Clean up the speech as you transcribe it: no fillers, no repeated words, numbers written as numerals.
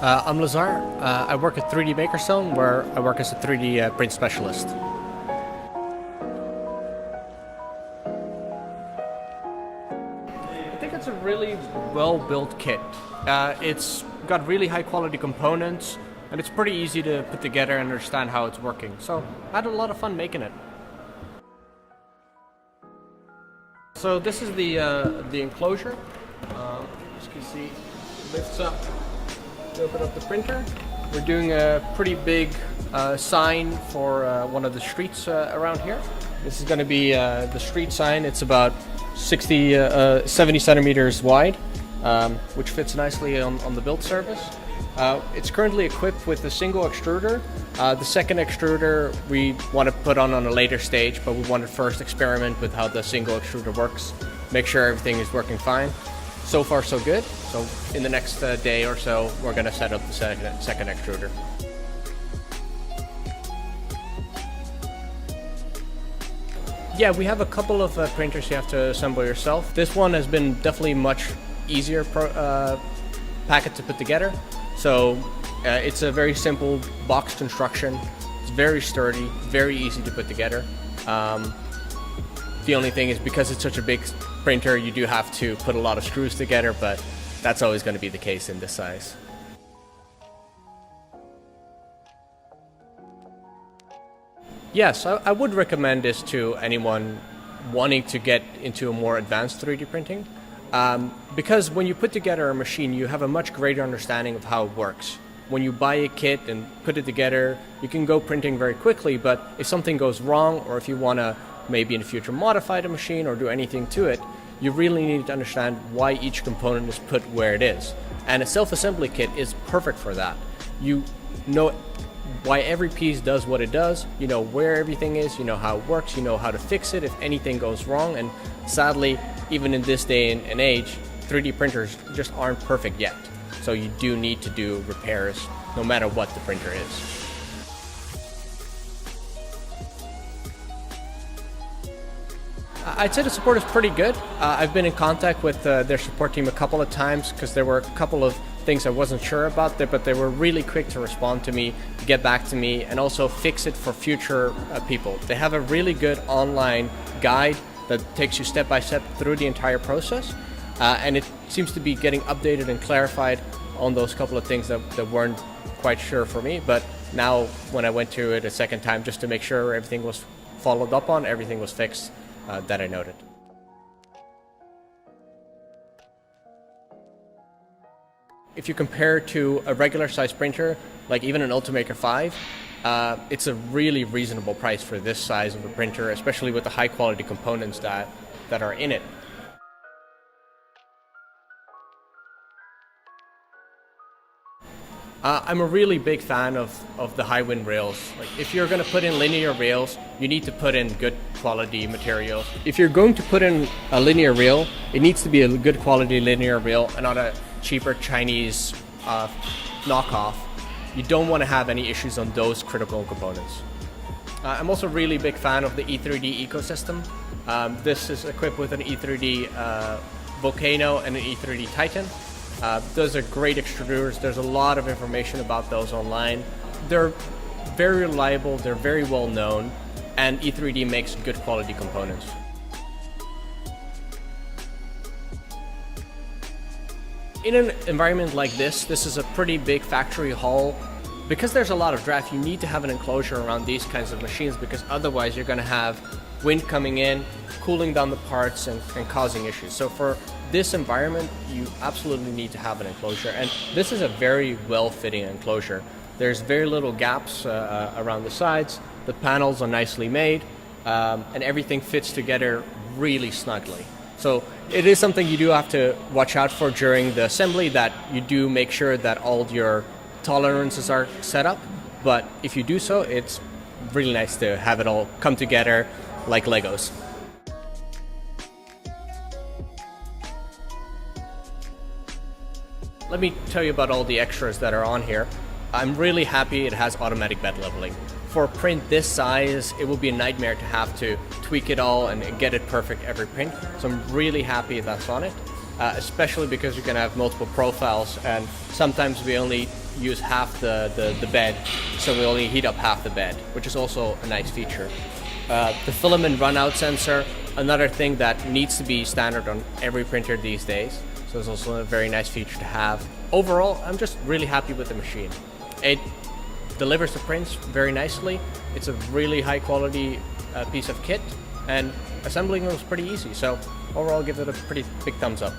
I'm Lazar. I work at 3D Makerstone, where I work as a 3D print specialist. I think it's a really well-built kit. It's got really high-quality components, and it's pretty easy to put together and understand how it's working. So I had a lot of fun making it. So this is the enclosure. As you can see, it lifts up to open up the printer. We're doing a pretty big sign for one of the streets around here. This is going to be the street sign. It's about 70 centimeters wide, which fits nicely on the build surface. It's currently equipped with a single extruder. The second extruder we want to put on a later stage, but we want to first experiment with how the single extruder works, make sure everything is working fine. So far so good. So in the next day or so, we're going to set up the second extruder. Yeah, we have a couple of printers you have to assemble yourself. This one has been definitely much easier packet to put together. So it's a very simple box construction. It's very sturdy, very easy to put together. The only thing is, because it's such a big printer, you do have to put a lot of screws together, but that's always going to be the case in this size. Yes, I would recommend this to anyone wanting to get into a more advanced 3D printing. Because when you put together a machine, you have a much greater understanding of how it works. When you buy a kit and put it together, you can go printing very quickly, but if something goes wrong, or if you want to maybe in the future modify the machine or do anything to it, you really need to understand why each component is put where it is. And a self-assembly kit is perfect for that. You know why every piece does what it does, you know where everything is, you know how it works, you know how to fix it if anything goes wrong. And sadly, even in this day and age, 3D printers just aren't perfect yet. So you do need to do repairs no matter what the printer is. I'd say the support is pretty good. I've been in contact with their support team a couple of times because there were a couple of things I wasn't sure about there, but they were really quick to respond to me, get back to me, and also fix it for future people. They have a really good online guide that takes you step by step through the entire process, and it seems to be getting updated and clarified on those couple of things that weren't quite sure for me. But now when I went to it a second time just to make sure everything was followed up on, everything was fixed, that I noted. If you compare to a regular size printer, like even an Ultimaker 5, it's a really reasonable price for this size of a printer, especially with the high quality components that are in it. I'm a really big fan of the high wind rails. Like, if you're going to put in linear rails, you need to put in good quality materials. If you're going to put in a linear rail, it needs to be a good quality linear rail and not a cheaper Chinese knockoff. You don't want to have any issues on those critical components. I'm also a really big fan of the E3D ecosystem. This is equipped with an E3D Volcano and an E3D Titan. Those are great extruders. There's a lot of information about those online. They're very reliable, they're very well known, and E3D makes good quality components. In an environment like this is a pretty big factory hall. Because there's a lot of draft, you need to have an enclosure around these kinds of machines, because otherwise you're going to have wind coming in, cooling down the parts, and causing issues. So for this environment, you absolutely need to have an enclosure, and this is a very well-fitting enclosure. There's very little gaps around the sides, the panels are nicely made, and everything fits together really snugly. So it is something you do have to watch out for during the assembly, that you do make sure that all your tolerances are set up, but if you do so, it's really nice to have it all come together like Legos. Let me tell you about all the extras that are on here. I'm really happy it has automatic bed leveling. For a print this size, it will be a nightmare to have to tweak it all and get it perfect every print. So I'm really happy that's on it, especially because you can have multiple profiles, and sometimes we only use half the bed, so we only heat up half the bed, which is also a nice feature. The filament runout sensor, another thing that needs to be standard on every printer these days, so it's also a very nice feature to have. Overall, I'm just really happy with the machine. It delivers the prints very nicely. It's a really high quality piece of kit, and assembling it was pretty easy, so overall give it a pretty big thumbs up.